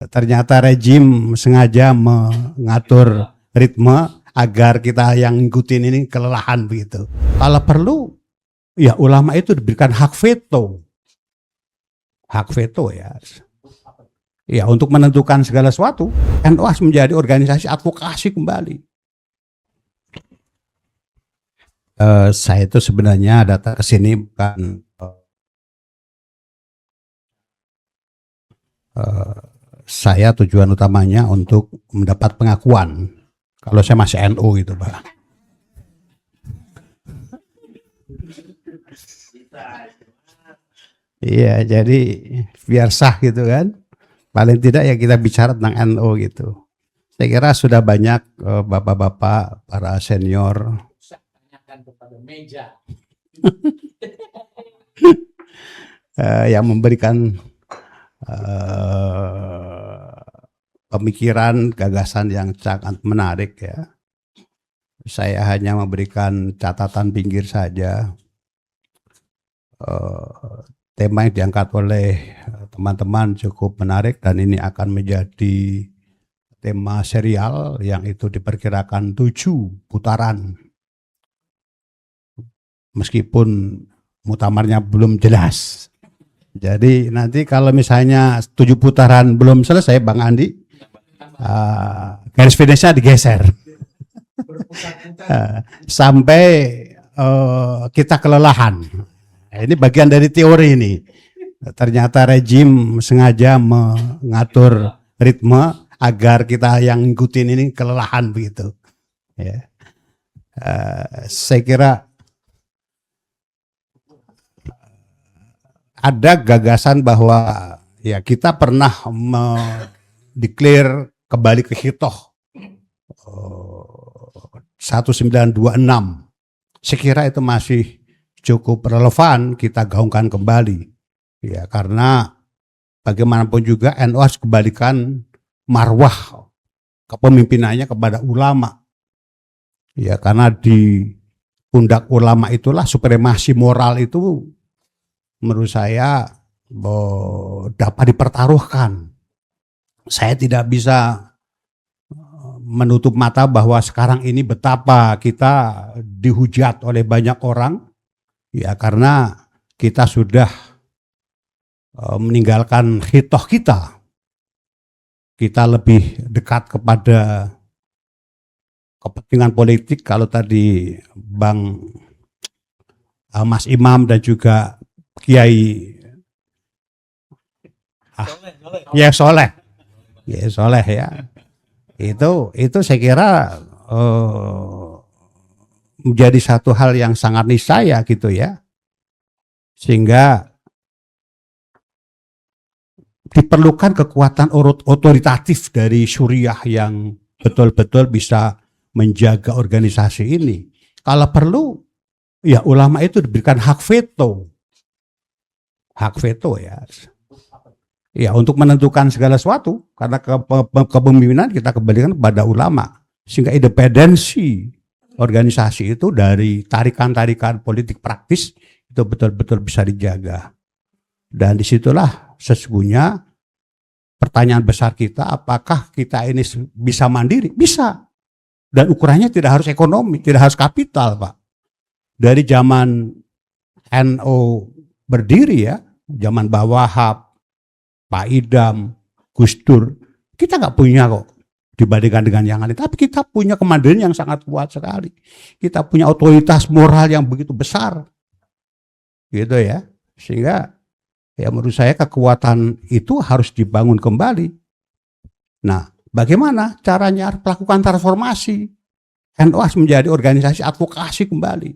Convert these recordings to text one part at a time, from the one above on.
Ternyata rejim sengaja mengatur ritme agar kita yang ngikutin ini kelelahan begitu. Kalau perlu, ya ulama itu diberikan hak veto. Hak veto ya. Ya, untuk menentukan segala sesuatu. NU harus menjadi organisasi advokasi kembali. Saya itu sebenarnya datang ke sini bukan saya tujuan utamanya untuk mendapat pengakuan kalau saya masih NU gitu, Pak. Iya, jadi biar sah gitu kan. Paling tidak ya kita bicara tentang NU gitu. Saya kira sudah banyak bapak-bapak, para senior yang memberikan pemikiran, gagasan yang sangat menarik ya. Saya hanya memberikan catatan pinggir saja. Tema yang diangkat oleh teman-teman cukup menarik dan ini akan menjadi tema serial yang itu diperkirakan 7 putaran. Meskipun mutamarnya belum jelas. Jadi nanti kalau misalnya 7 putaran belum selesai, Bang Andi, garis finishnya digeser. Sampai kita kelelahan. Ini bagian dari teori ini. Ternyata rejim sengaja mengatur ritme agar kita yang ngikutin ini kelelahan begitu. Ya. Saya kira ada gagasan bahwa ya kita pernah mendeklar kembali ke Hitoh 1926. Saya kira itu masih cukup relevan kita gaungkan kembali. Ya, karena bagaimanapun juga NU harus kembalikan marwah kepemimpinannya kepada ulama. Ya, karena di pundak ulama itulah supremasi moral itu menurut saya dapat dipertaruhkan. Saya tidak bisa menutup mata bahwa sekarang ini betapa kita dihujat oleh banyak orang. Ya, karena kita sudah meninggalkan hitoh kita. Kita lebih dekat kepada kepentingan politik. Kalau tadi Bang Mas Imam dan juga Kiai Soleh ya. Itu saya kira menjadi satu hal yang sangat niscaya gitu ya, sehingga diperlukan kekuatan otoritatif dari Syuriah yang betul-betul bisa menjaga organisasi ini. Kalau perlu, ya ulama itu diberikan hak veto ya. Ya, untuk menentukan segala sesuatu, karena kepemimpinan kita kembalikan kepada ulama, sehingga independensi organisasi itu dari tarikan-tarikan politik praktis itu betul-betul bisa dijaga. Dan disitulah sesungguhnya pertanyaan besar kita, apakah kita ini bisa mandiri? Bisa. Dan ukurannya tidak harus ekonomi, tidak harus kapital, Pak. Dari zaman NU berdiri ya, zaman Mbah Wahab, Pak Idam, Gus Dur, kita nggak punya kok dibandingkan dengan yang lain. Tapi kita punya kemandirian yang sangat kuat sekali. Kita punya otoritas moral yang begitu besar. Gitu ya. Sehingga ya menurut saya kekuatan itu harus dibangun kembali. Nah, bagaimana caranya melakukan transformasi? NU harus menjadi organisasi advokasi kembali.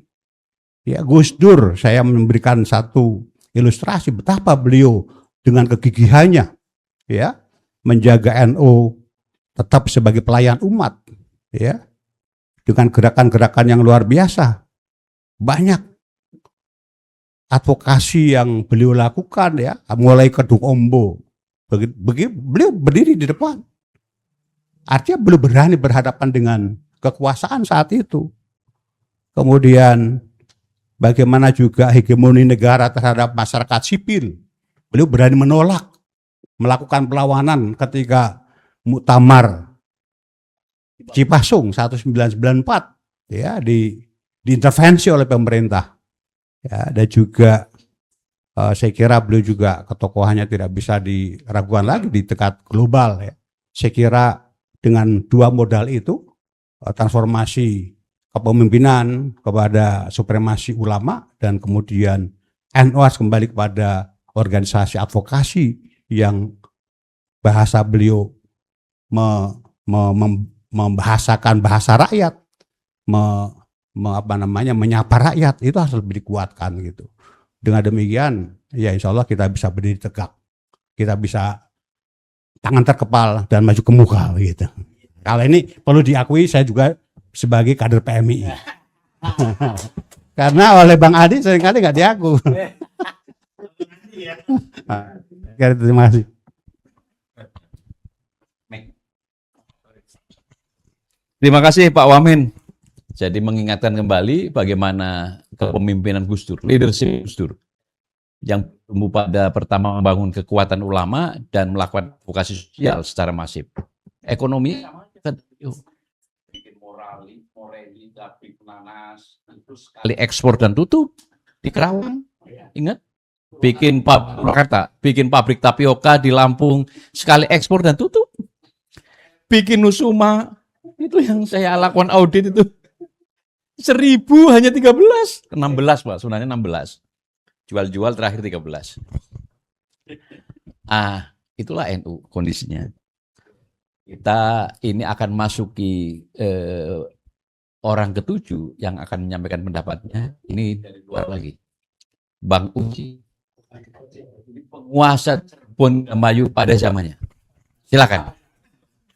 Ya, Gus Dur, saya memberikan satu ilustrasi betapa beliau dengan kegigihannya ya menjaga NU tetap sebagai pelayan umat ya, dengan gerakan-gerakan yang luar biasa. Banyak advokasi yang beliau lakukan ya, mulai Kedung Ombo. Beliau berdiri di depan. Artinya beliau berani berhadapan dengan kekuasaan saat itu. Kemudian bagaimana juga hegemoni negara terhadap masyarakat sipil. Beliau berani menolak melakukan perlawanan ketika Muktamar Cipasung 1994 ya diintervensi oleh pemerintah ya, dan juga saya kira beliau juga ketokohannya tidak bisa diragukan lagi di tingkat global ya. Saya kira dengan dua modal itu, transformasi kepemimpinan kepada supremasi ulama dan kemudian NOS kembali kepada organisasi advokasi yang bahasa beliau membahasakan bahasa rakyat, menyapa rakyat, itu harus lebih dikuatkan gitu. Dengan demikian, ya insya Allah kita bisa berdiri tegak, kita bisa tangan terkepal dan maju ke muka gitu. Kalau ini perlu diakui, saya juga sebagai kader PMI. Karena oleh Bang Adi seringkali nggak diaku. Terima kasih. Terima kasih Pak Wamen. Jadi mengingatkan kembali bagaimana kepemimpinan Gus Dur, leadership Gus Dur, yang tumbuh pada pertama membangun kekuatan ulama dan melakukan advokasi sosial secara masif. Ekonomi bikin morali, pabrik nanas, terus kali ekspor dan tutup di Kerawang. Ingat? Bikin pabrik tapioka di Lampung, sekali ekspor dan tutup. Bikin Nusuma, itu yang saya lakukan audit itu. 1.000 hanya 13. 16 Pak, sebenarnya 16. Jual-jual terakhir 13. Itulah NU kondisinya. Kita ini akan masuki orang ketujuh yang akan menyampaikan pendapatnya. Ini dari luar lagi. Bang Uci, penguasa Cirebon Mayu pada zamannya. Silakan.